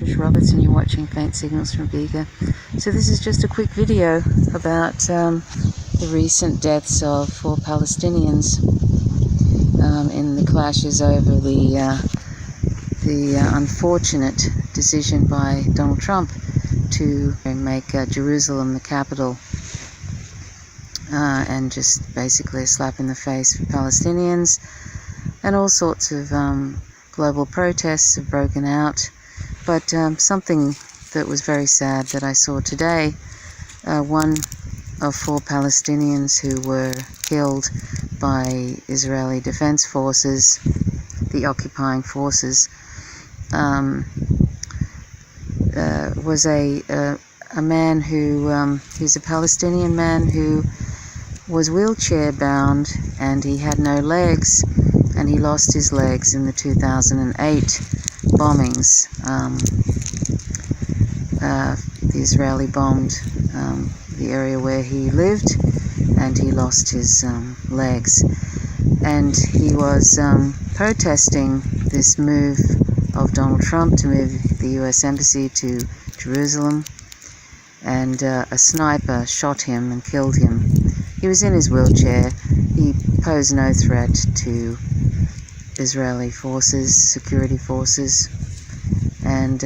Trish Roberts and you're watching Faint Signals from Bega. So this is just a quick video about the recent deaths of 4 Palestinians in the clashes over the unfortunate decision by Donald Trump to make Jerusalem the capital, and just basically a slap in the face for Palestinians. And all sorts of global protests have broken out. But something that was very sad that I saw today, one of 4 Palestinians who were killed by Israeli Defense Forces, the occupying forces, was a man who, he's a Palestinian man who was wheelchair bound, and he had no legs, and he lost his legs in the 2008 bombings. The Israeli bombed the area where he lived, and he lost his legs. And he was protesting this move of Donald Trump to move the US Embassy to Jerusalem, and a sniper shot him and killed him. He was in his wheelchair. He posed no threat to Israeli forces, security forces, and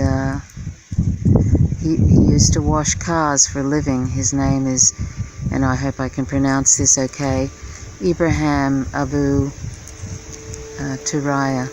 he used to wash cars for a living. His name is, and I hope I can pronounce this okay, Ibrahim Abu Thurayeh.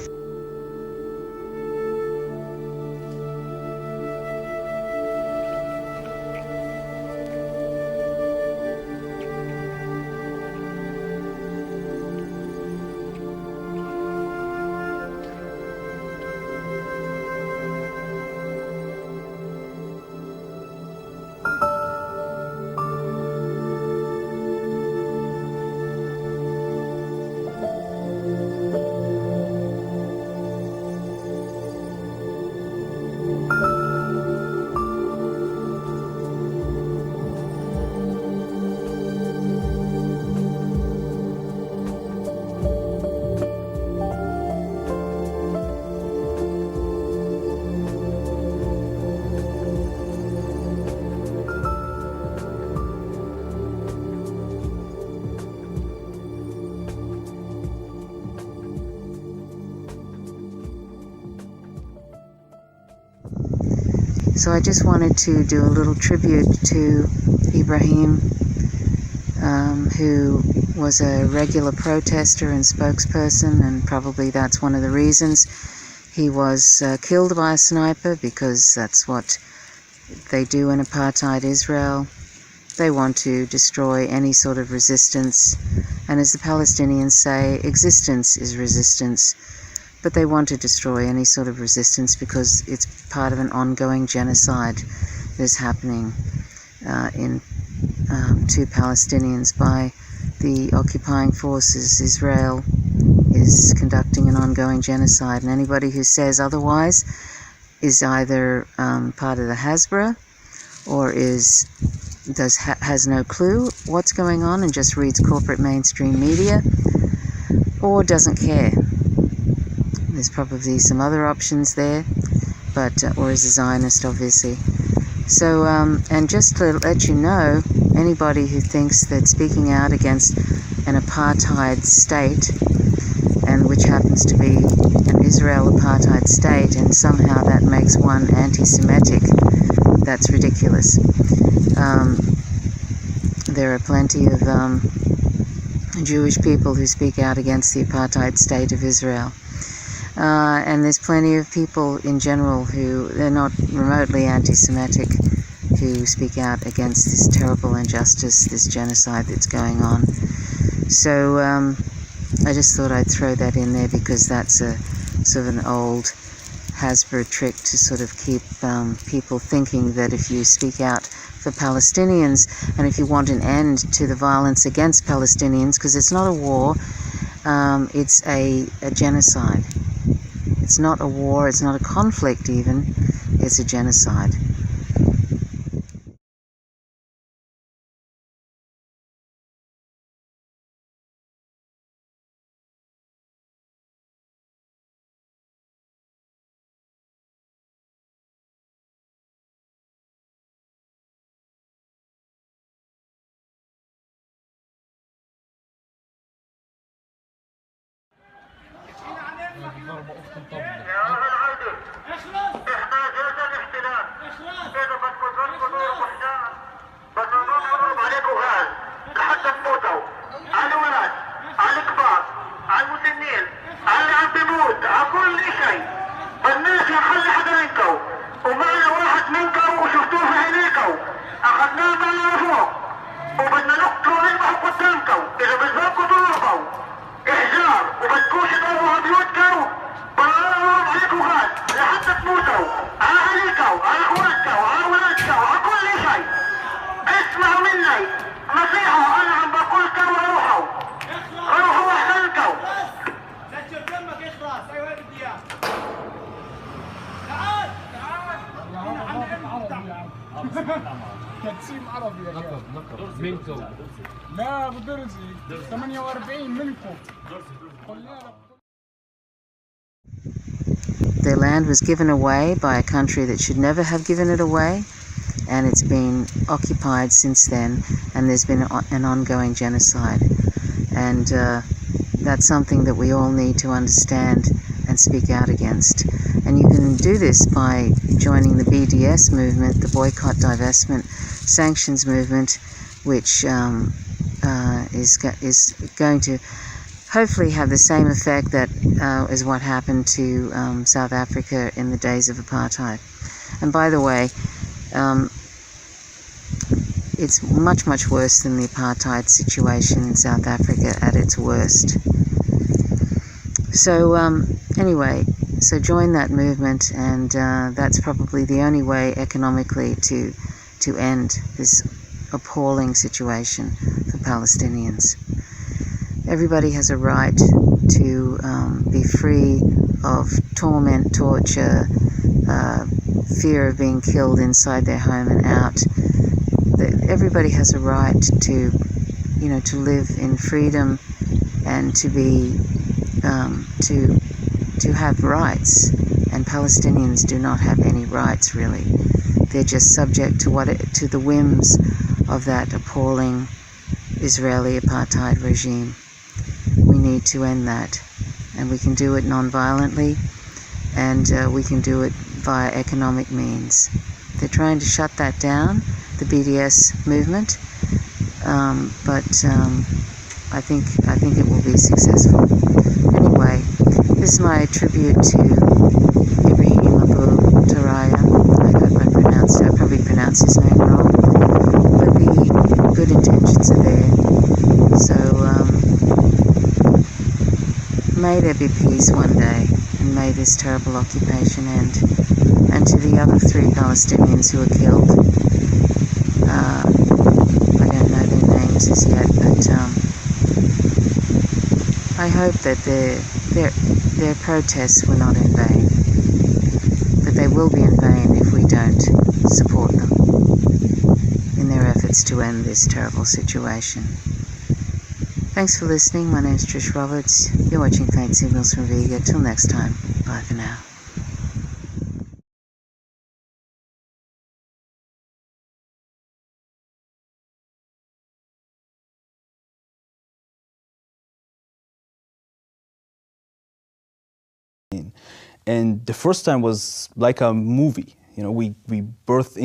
So I just wanted to do a little tribute to Ibrahim, who was a regular protester and spokesperson, and probably that's one of the reasons he was killed by a sniper, because that's what they do in apartheid Israel. They want to destroy any sort of resistance, and as the Palestinians say, existence is resistance. But they want to destroy any sort of resistance because it's part of an ongoing genocide that's happening to Palestinians by the occupying forces. Israel is conducting an ongoing genocide, and anybody who says otherwise is either part of the Hasbara, or has no clue what's going on and just reads corporate mainstream media, or doesn't care. There's probably some other options there, but or is a Zionist, obviously. So, and just to let you know, anybody who thinks that speaking out against an apartheid state, and which happens to be an Israel apartheid state, and somehow that makes one anti-Semitic, that's ridiculous. There are plenty of Jewish people who speak out against the apartheid state of Israel. And there's plenty of people in general who they're not remotely anti-Semitic, who speak out against this terrible injustice, this genocide that's going on. So I just thought I'd throw that in there, because that's a sort of an old Hasbara trick to sort of keep people thinking that if you speak out for Palestinians, and if you want an end to the violence against Palestinians, because it's not a war, it's a genocide. It's not a war, it's not a conflict even, it's a genocide. إذا بدكم تظلوا تضربوا حجار بدنا نضرب عليكم غاز لحتى تموتوا، على الولاد، على الكبار، على المسنين، على اللي عم بيموت، على كل شيء. بدناش نخلي حدا منكم، ومعنا واحد منكم وشفتوه في عينيكم، أخذناه معنا لفوق، وبدنا نقتله ونذبحه قدامكم. إذا بدكم تضربوا إحجار وبدكوش تضربوا على بيوتكم بنضرب عليكم غاز لحتى تموتوا، على أهليكم، على أخواتكم، على أولادكم، على كل شيء. اسمعوا مني نصيحة، أنا عم بقولكم روحوا روحوا أحسنكم. سجل دمك اخلص. ايوه هيك بدي اياه. تعال تقسيم عربي يا شيخ. منكم لا بدرزي 48 منكم. Their land was given away by a country that should never have given it away, and it's been occupied since then, and there's been an ongoing genocide. And that's something that we all need to understand and speak out against. And you can do this by joining the BDS movement, the Boycott, Divestment, Sanctions movement, which is going to hopefully have the same effect that as what happened to South Africa in the days of apartheid. And by the way, it's much, much worse than the apartheid situation in South Africa at its worst. So anyway, so join that movement, and that's probably the only way economically to end this appalling situation for Palestinians. Everybody has a right to be free of torment, torture, fear of being killed inside their home and out. Everybody has a right to, to live in freedom and to be, to have rights. And Palestinians do not have any rights, really. They're just subject to the whims of that appalling Israeli apartheid regime. We need to end that, and we can do it non-violently, and we can do it via economic means. They're trying to shut that down, the BDS movement, but I think it will be successful. Anyway, this is my tribute to Ibrahim Abu Thurayeh. I hope I probably pronounced his name wrong, but the good intentions are there. So may there be peace one day, and may this terrible occupation end. And to the other 3 Palestinians who were killed, I don't know their names as yet, but I hope that their protests were not in vain. But they will be in vain if we don't support them in their efforts to end this terrible situation. Thanks for listening. My name is Trish Roberts. You're watching Faint Signals from Vega. Till next time. Bye for now. And the first time was like a movie. We birthed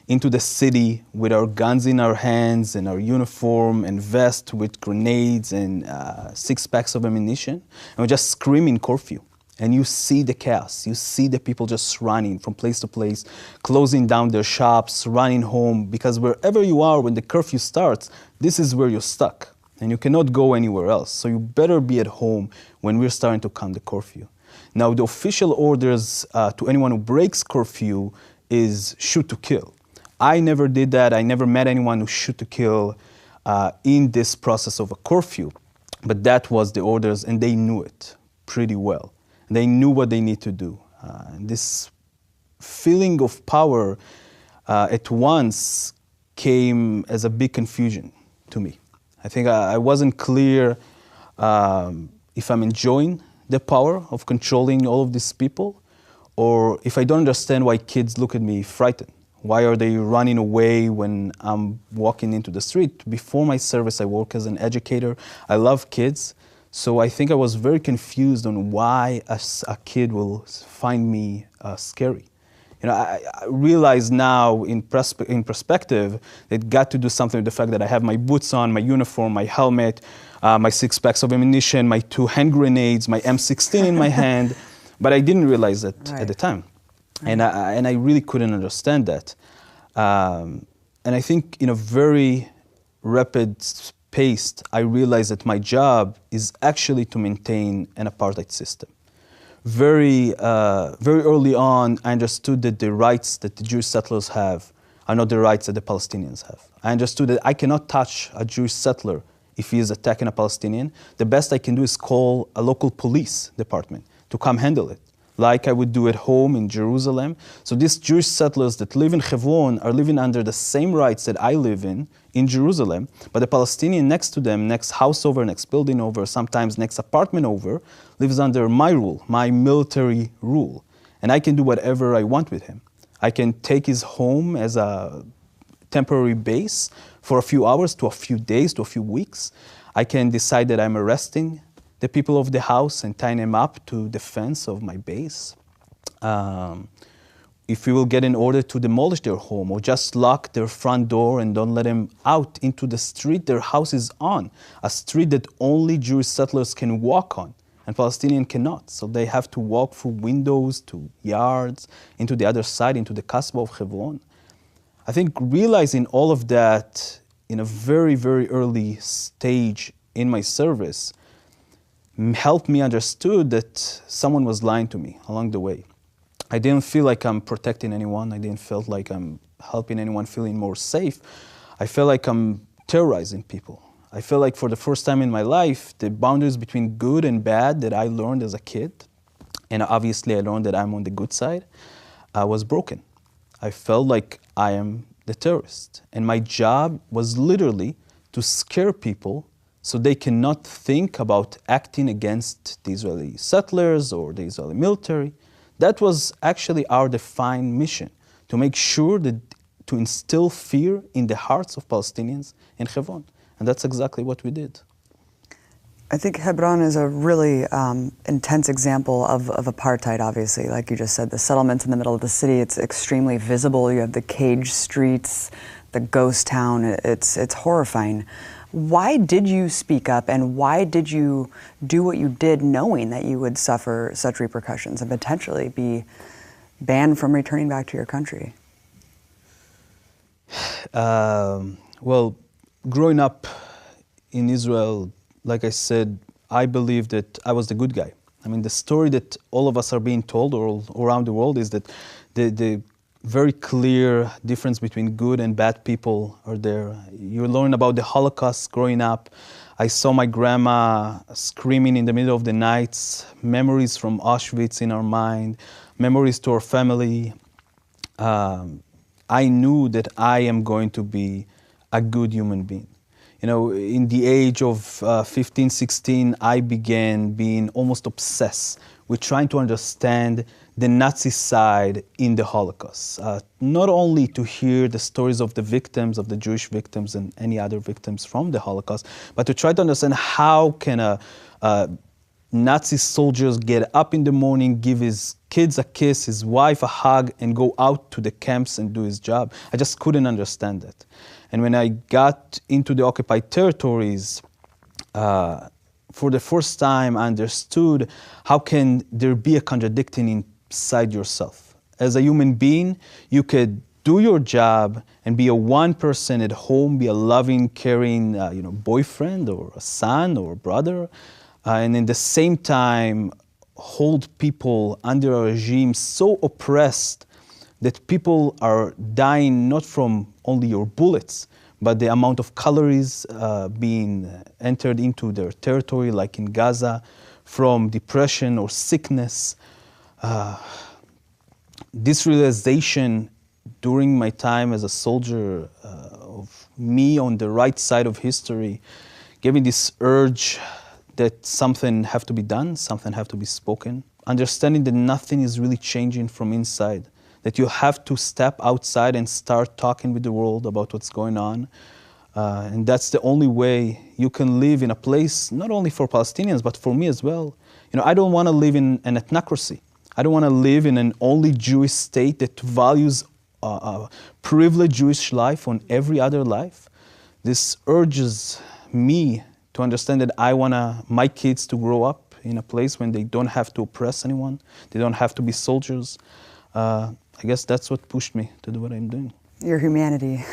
into the city with our guns in our hands and our uniform and vest with grenades and 6 packs of ammunition. And we're just screaming curfew. And you see the chaos. You see the people just running from place to place, closing down their shops, running home. Because wherever you are when the curfew starts, this is where you're stuck. And you cannot go anywhere else. So you better be at home when we're starting to count the curfew. Now, the official orders to anyone who breaks curfew is shoot to kill. I never did that. I never met anyone who shoot to kill in this process of a curfew. But that was the orders, and they knew it pretty well. They knew what they need to do. This feeling of power at once came as a big confusion to me. I think I wasn't clear if I'm enjoying the power of controlling all of these people, or if I don't understand why kids look at me frightened. Why are they running away when I'm walking into the street? Before my service, I work as an educator. I love kids. So I think I was very confused on why a kid will find me scary. I realize now in perspective that got to do something with the fact that I have my boots on, my uniform, my helmet, my 6 packs of ammunition, my 2 hand grenades, my M16 in my hand, but I didn't realize that at the time. And I really couldn't understand that. And I think in a very rapid pace, I realized that my job is actually to maintain an apartheid system. Very early on, I understood that the rights that the Jewish settlers have are not the rights that the Palestinians have. I understood that I cannot touch a Jewish settler if he is attacking a Palestinian. The best I can do is call a local police department to come handle it, like I would do at home in Jerusalem. So these Jewish settlers that live in Hebron are living under the same rights that I live in Jerusalem, but the Palestinian next to them, next house over, next building over, sometimes next apartment over, lives under my rule, my military rule. And I can do whatever I want with him. I can take his home as a temporary base for a few hours to a few days to a few weeks. I can decide that I'm arresting the people of the house and tying them up to the fence of my base. If we will get an order to demolish their home or just lock their front door and don't let them out into the street their house is on, a street that only Jewish settlers can walk on and Palestinians cannot. So they have to walk through windows to yards, into the other side, into the Kasbah of Hebron. I think realizing all of that in a very, very early stage in my service helped me understood that someone was lying to me along the way. I didn't feel like I'm protecting anyone. I didn't feel like I'm helping anyone feeling more safe. I felt like I'm terrorizing people. I feel like for the first time in my life, the boundaries between good and bad that I learned as a kid, and obviously I learned that I'm on the good side, was broken. I felt like I am the terrorist. And my job was literally to scare people so they cannot think about acting against the Israeli settlers or the Israeli military. That was actually our defined mission, to make sure that to instill fear in the hearts of Palestinians in Hebron. And that's exactly what we did. I think Hebron is a really intense example of apartheid, obviously. Like you just said, the settlements in the middle of the city, it's extremely visible. You have the cage streets, the ghost town. It's horrifying. Why did you speak up and why did you do what you did knowing that you would suffer such repercussions and potentially be banned from returning back to your country? Well, growing up in Israel, like I said, I believe that I was the good guy. I mean, the story that all of us are being told all around the world is that the very clear difference between good and bad people are there. You learn about the Holocaust growing up. I saw my grandma screaming in the middle of the nights, memories from Auschwitz in our mind, memories to our family. I knew that I am going to be a good human being. You know, in the age of 15, 16, I began being almost obsessed with trying to understand the Nazi side in the Holocaust. Not only to hear the stories of the victims, of the Jewish victims and any other victims from the Holocaust, but to try to understand how can a Nazi soldiers get up in the morning, give his kids a kiss, his wife a hug, and go out to the camps and do his job. I just couldn't understand that. And when I got into the occupied territories, for the first time I understood how can there be a contradiction inside yourself. As a human being, you could do your job and be a one person at home, be a loving, caring boyfriend or a son or a brother, and in the same time hold people under a regime so oppressed that people are dying not from only your bullets, but the amount of calories being entered into their territory, like in Gaza, from depression or sickness. This realization during my time as a soldier of me on the right side of history gave me this urge that something have to be done, something have to be spoken. Understanding that nothing is really changing from inside, that you have to step outside and start talking with the world about what's going on. And that's the only way you can live in a place, not only for Palestinians, but for me as well. You know, I don't want to live in an ethnocracy. I don't want to live in an only Jewish state that values privileged Jewish life on every other life. This urges me to understand that I want my kids to grow up in a place when they don't have to oppress anyone, they don't have to be soldiers. I guess that's what pushed me to do what I'm doing. Your humanity.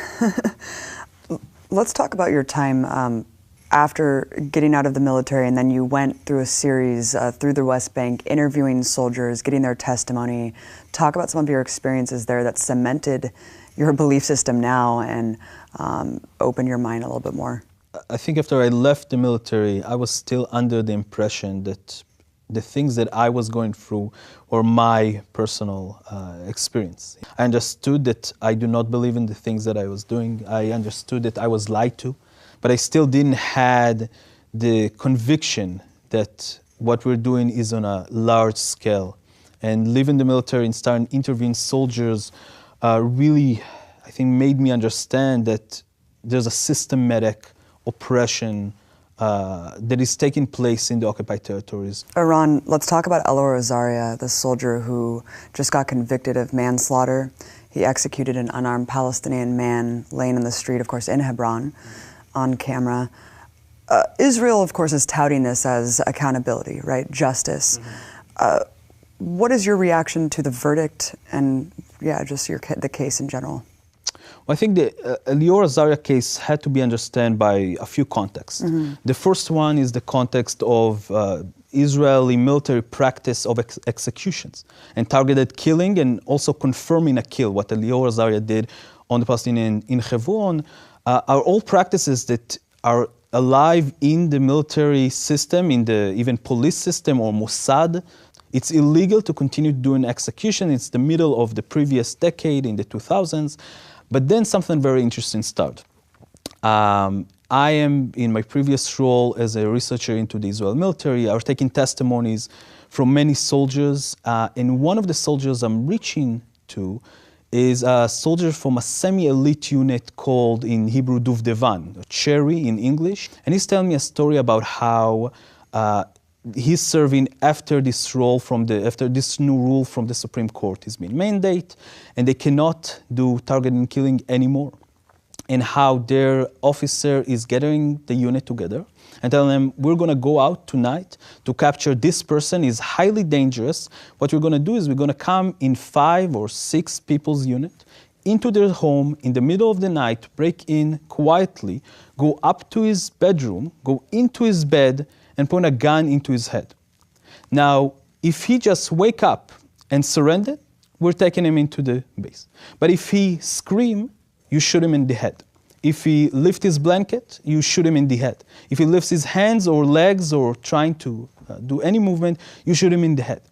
Let's talk about your time after getting out of the military, and then you went through a series through the West Bank, interviewing soldiers, getting their testimony. Talk about some of your experiences there that cemented your belief system now and opened your mind a little bit more. I think after I left the military, I was still under the impression that the things that I was going through were my personal experience. I understood that I do not believe in the things that I was doing. I understood that I was lied to, but I still didn't have the conviction that what we're doing is on a large scale. And leaving the military and starting interviewing soldiers really, I think, made me understand that there's a systematic oppression that is taking place in the occupied territories. Eran, let's talk about Elor Azaria, the soldier who just got convicted of manslaughter. He executed an unarmed Palestinian man laying in the street, of course, in Hebron, on camera. Israel, of course, is touting this as accountability, right? Justice. What is your reaction to the verdict and, yeah, just the case in general? Well, I think the Elor Azaria case had to be understood by a few contexts. The first one is the context of Israeli military practice of executions and targeted killing, and also confirming a kill, what Elor Azaria did on the Palestinian in Hebron, are all practices that are alive in the military system, in the even police system or Mossad. It's illegal to continue doing execution. It's the middle of the previous decade, in the 2000s. But then something very interesting started. I am, in my previous role as a researcher into the Israeli military, I was taking testimonies from many soldiers. And one of the soldiers I'm reaching to is a soldier from a semi-elite unit called in Hebrew Duvdevan, Cherry in English. And he's telling me a story about how he's serving after this new rule from the Supreme Court has been mandated, and they cannot do targeting and killing anymore. And how their officer is gathering the unit together and telling them, we're going to go out tonight to capture this person. Is highly dangerous. What we're going to do is we're going to come in 5 or 6 people's unit into their home in the middle of the night, break in quietly, go up to his bedroom, go into his bed, and point a gun into his head. Now, if he just wake up and surrender, we're taking him into the base. But if he scream, you shoot him in the head. If he lift his blanket, you shoot him in the head. If he lifts his hands or legs or trying to do any movement, you shoot him in the head.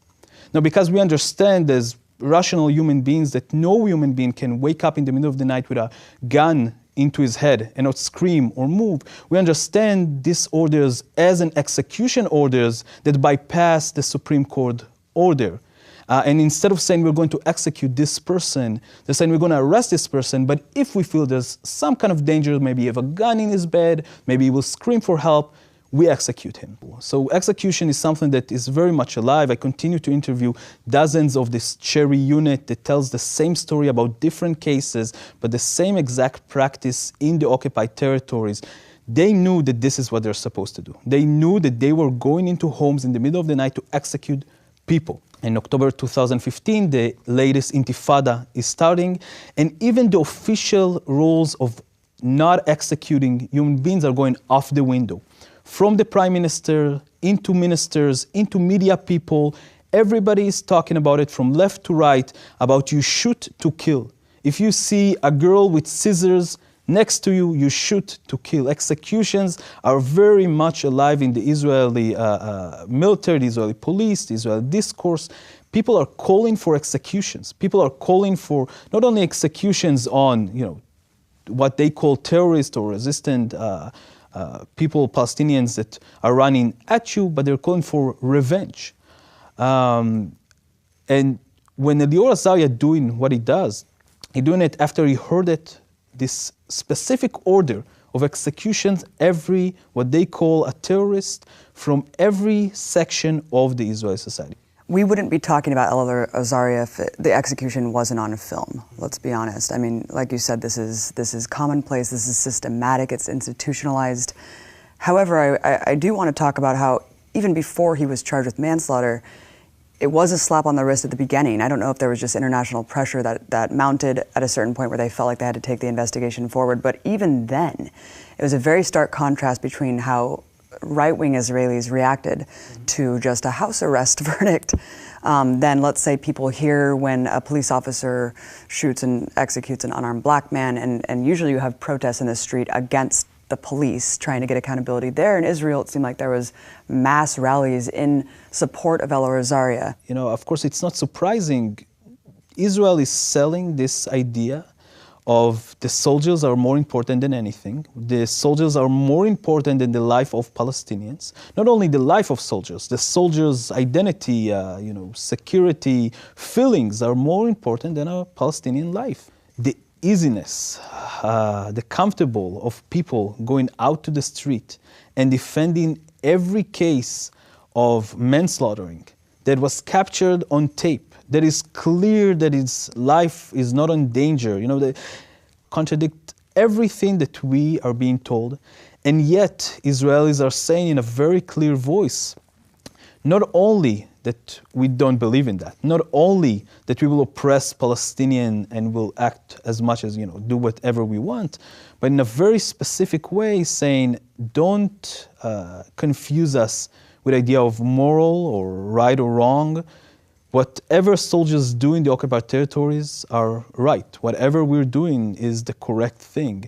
Now, because we understand as rational human beings that no human being can wake up in the middle of the night with a gun into his head and not scream or move, we understand these orders as an execution orders that bypass the Supreme Court order. And instead of saying we're going to execute this person, they're saying we're going to arrest this person, but if we feel there's some kind of danger, maybe he have a gun in his bed, maybe he will scream for help, we execute him. So execution is something that is very much alive. I continue to interview dozens of this Cherry unit that tells the same story about different cases, but the same exact practice in the occupied territories. They knew that this is what they're supposed to do. They knew that they were going into homes in the middle of the night to execute people. In October 2015, the latest intifada is starting, and even the official rules of not executing human beings are going off the window. From the prime minister, into ministers, into media people, everybody is talking about it from left to right, about you shoot to kill. If you see a girl with scissors next to you, you shoot to kill. Executions are very much alive in the Israeli military, the Israeli police, the Israeli discourse. People are calling for executions. People are calling for not only executions on, what they call terrorist or resistant people, Palestinians that are running at you, but they're calling for revenge. And when Elor Azaria doing what he does, he's doing it after he heard this specific order of executions what they call a terrorist from every section of the Israeli society. We wouldn't be talking about al-Azhari if the execution wasn't on a film, let's be honest. I mean, like you said, this is commonplace, this is systematic, it's institutionalized. However, I do want to talk about how even before he was charged with manslaughter, it was a slap on the wrist at the beginning. I don't know if there was just international pressure that mounted at a certain point where they felt like they had to take the investigation forward, but even then, it was a very stark contrast between how right-wing Israelis reacted to just a house arrest verdict than, let's say, people here when a police officer shoots and executes an unarmed black man, and usually you have protests in the street against the police trying to get accountability. There in Israel, it seemed like there was mass rallies in support of al-Azhari. You know, of course, it's not surprising. Israel is selling this idea of the soldiers are more important than anything. The soldiers are more important than the life of Palestinians. Not only the life of soldiers, the soldiers' identity, security, feelings are more important than a Palestinian life. The easiness, the comfortable of people going out to the street and defending every case of manslaughtering that was captured on tape, that is clear that his life is not in danger, they contradict everything that we are being told. And yet, Israelis are saying in a very clear voice, not only that we don't believe in that, not only that we will oppress Palestinian and will act as much as, do whatever we want, but in a very specific way saying, don't confuse us with the idea of moral or right or wrong. Whatever soldiers do in the occupied territories are right. Whatever we're doing is the correct thing.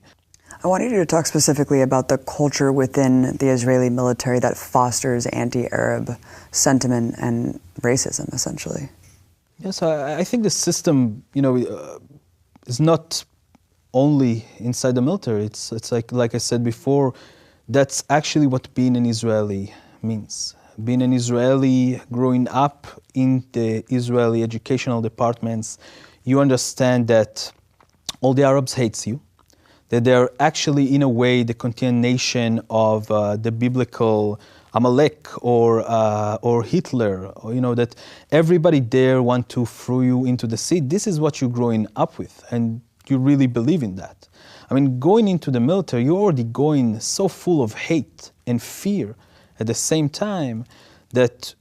I wanted you to talk specifically about the culture within the Israeli military that fosters anti-Arab sentiment and racism, essentially. Yes, I think the system, is not only inside the military. It's like I said before, that's actually what being an Israeli means. Being an Israeli, growing up in the Israeli educational departments, you understand that all the Arabs hates you, that they're actually, in a way, the continuation of the biblical Amalek or Hitler, or, that everybody there want to throw you into the sea. This is what you're growing up with, and you really believe in that. I mean, going into the military, you're already going so full of hate and fear at the same time that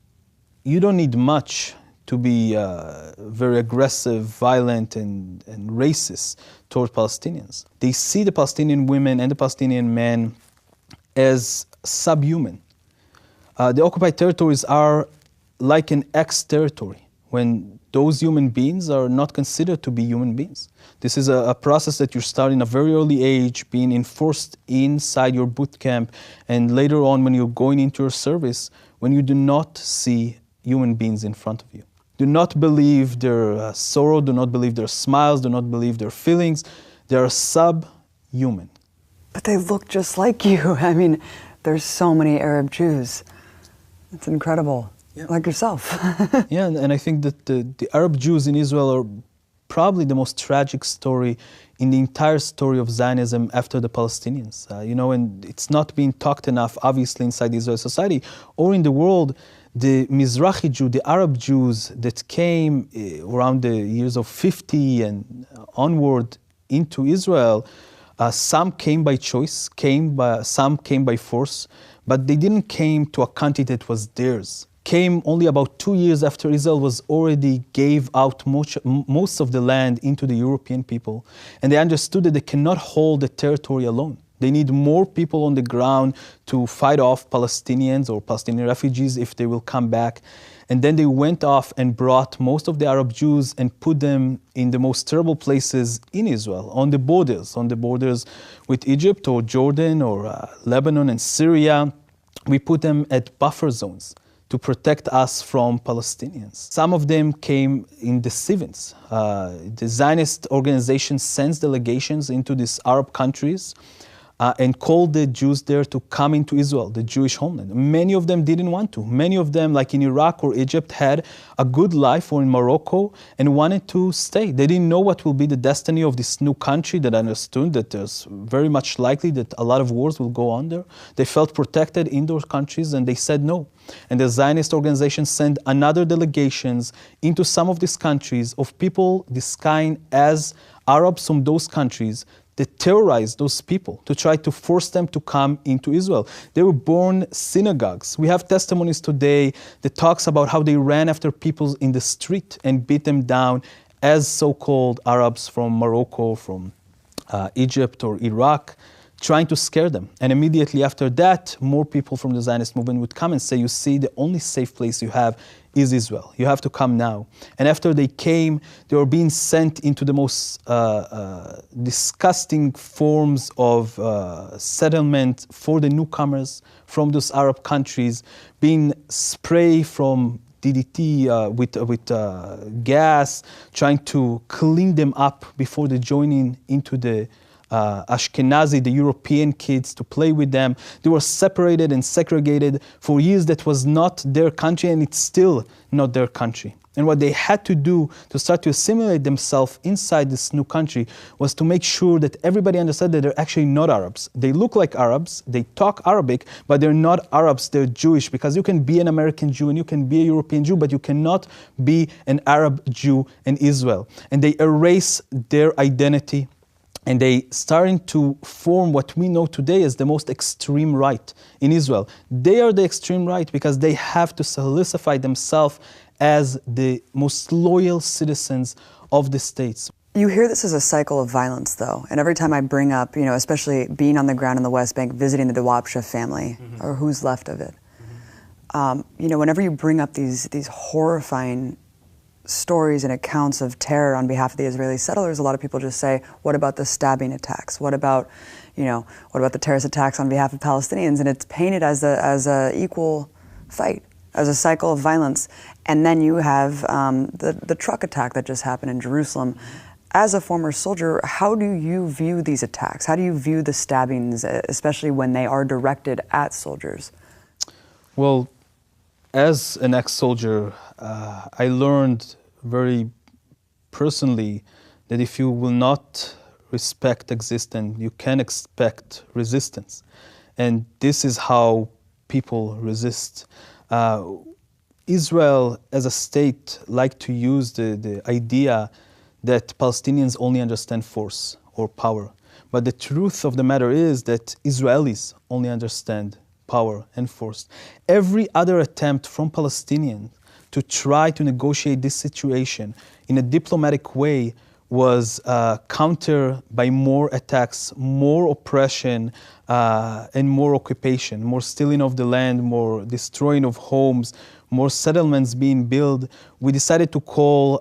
you don't need much to be very aggressive, violent, and racist toward Palestinians. They see the Palestinian women and the Palestinian men as subhuman. The occupied territories are like an ex-territory when those human beings are not considered to be human beings. This is a process that you start in a very early age, being enforced inside your boot camp, and later on when you're going into your service, when you do not see human beings in front of you. Do not believe their sorrow, do not believe their smiles, do not believe their feelings. They are subhuman. But they look just like you. I mean, there's so many Arab Jews. It's incredible. Yeah. Like yourself. Yeah, and I think that the Arab Jews in Israel are probably the most tragic story in the entire story of Zionism after the Palestinians. And it's not being talked enough, obviously, inside the Israeli society or in the world. The Mizrahi Jew, the Arab Jews that came around the years of 50 and onward into Israel, some came by choice, some came by force, but they didn't came to a country that was theirs. Came only about 2 years after Israel was already gave out most of the land into the European people. And they understood that they cannot hold the territory alone. They need more people on the ground to fight off Palestinians or Palestinian refugees if they will come back. And then they went off and brought most of the Arab Jews and put them in the most terrible places in Israel, on the borders with Egypt or Jordan or Lebanon and Syria. We put them at buffer zones to protect us from Palestinians. Some of them came in the 70s. The Zionist organization sends delegations into these Arab countries and called the Jews there to come into Israel, the Jewish homeland. Many of them didn't want to. Many of them, like in Iraq or Egypt, had a good life, or in Morocco, and wanted to stay. They didn't know what will be the destiny of this new country, that understood that there's very much likely that a lot of wars will go on there. They felt protected in those countries, and they said no. And the Zionist organization sent another delegations into some of these countries of people disguised as Arabs from those countries, that terrorized those people to try to force them to come into Israel. They were born synagogues. We have testimonies today that talks about how they ran after people in the street and beat them down as so-called Arabs from Morocco, from Egypt or Iraq, trying to scare them. And immediately after that, more people from the Zionist movement would come and say, you see, the only safe place you have is Israel. You have to come now. And after they came, they were being sent into the most disgusting forms of settlement for the newcomers from those Arab countries, being sprayed from DDT with gas, trying to clean them up before they joining into the Ashkenazi, the European kids, to play with them. They were separated and segregated for years. That was not their country, and it's still not their country. And what they had to do to start to assimilate themselves inside this new country was to make sure that everybody understood that they're actually not Arabs. They look like Arabs, they talk Arabic, but they're not Arabs, they're Jewish, because you can be an American Jew and you can be a European Jew, but you cannot be an Arab Jew in Israel. And they erase their identity, and they starting to form what we know today as the most extreme right in Israel. They are the extreme right because they have to solidify themselves as the most loyal citizens of the states. You hear this as a cycle of violence, though, and every time I bring up, especially being on the ground in the West Bank, visiting the Dawabsha family, or who's left of it, whenever you bring up these horrifying stories and accounts of terror on behalf of the Israeli settlers, a lot of people just say, what about the stabbing attacks? What about the terrorist attacks on behalf of Palestinians? And it's painted as a equal fight, as a cycle of violence. And then you have the truck attack that just happened in Jerusalem. As a former soldier, how do you view these attacks? How do you view the stabbings, especially when they are directed at soldiers? Well, as an ex-soldier, I learned very personally that if you will not respect existence, you can expect resistance. And this is how people resist. Israel as a state like to use the idea that Palestinians only understand force or power. But the truth of the matter is that Israelis only understand power and force. Every other attempt from Palestinians to try to negotiate this situation in a diplomatic way was countered by more attacks, more oppression, and more occupation, more stealing of the land, more destroying of homes, more settlements being built. We decided to call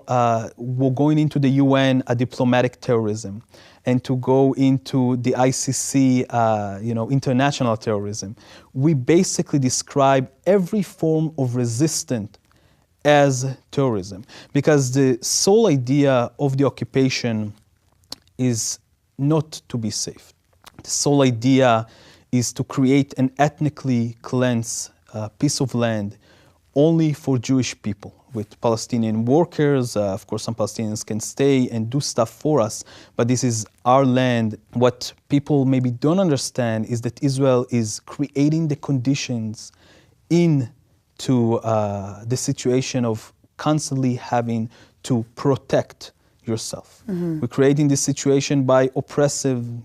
going into the UN a diplomatic terrorism, and to go into the ICC, international terrorism. We basically describe every form of resistance as terrorism, because the sole idea of the occupation is not to be safe. The sole idea is to create an ethnically cleansed piece of land only for Jewish people, with Palestinian workers. Of course, some Palestinians can stay and do stuff for us, but this is our land. What people maybe don't understand is that Israel is creating the conditions into the situation of constantly having to protect yourself. We're creating this situation by oppressing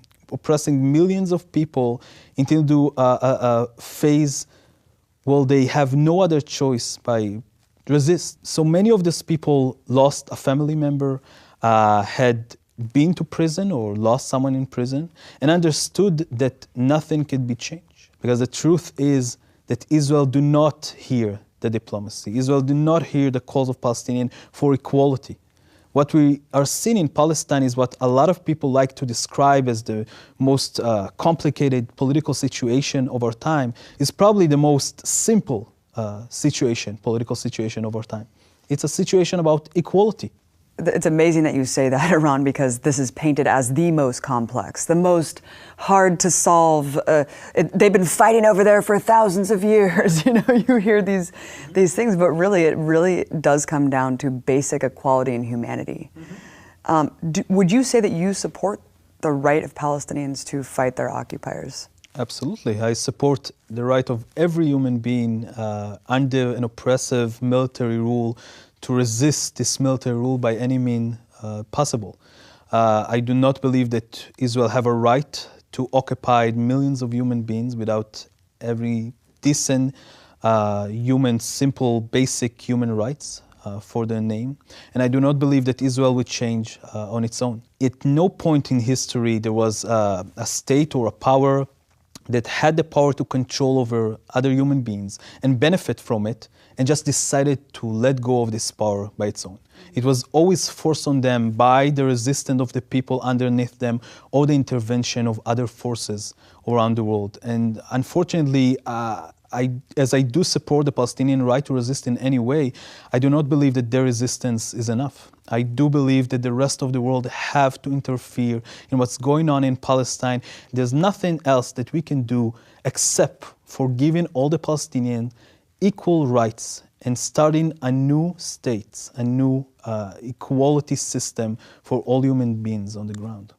millions of people into a phase where they have no other choice by resist. So many of these people lost a family member, had been to prison or lost someone in prison, and understood that nothing can be changed. Because the truth is that Israel do not hear the diplomacy. Israel do not hear the calls of Palestinians for equality. What we are seeing in Palestine is what a lot of people like to describe as the most complicated political situation of our time, is probably the most simple political situation of our time. It's a situation about equality. it's amazing that you say that, Iran, because this is painted as the most complex, the most hard to solve. They've been fighting over there for thousands of years. You hear these things, but really, it really does come down to basic equality and humanity. Would you say that you support the right of Palestinians to fight their occupiers? Absolutely. I support the right of every human being under an oppressive military rule to resist this military rule by any means possible. I do not believe that Israel have a right to occupy millions of human beings without every decent human, simple, basic human rights for their name. And I do not believe that Israel would change on its own. At no point in history there was a state or a power that had the power to control over other human beings and benefit from it and just decided to let go of this power by its own. It was always forced on them by the resistance of the people underneath them or the intervention of other forces around the world. And unfortunately, as I do support the Palestinian right to resist in any way, I do not believe that their resistance is enough. I do believe that the rest of the world have to interfere in what's going on in Palestine. There's nothing else that we can do except for giving all the Palestinians equal rights and starting a new state, a new equality system for all human beings on the ground.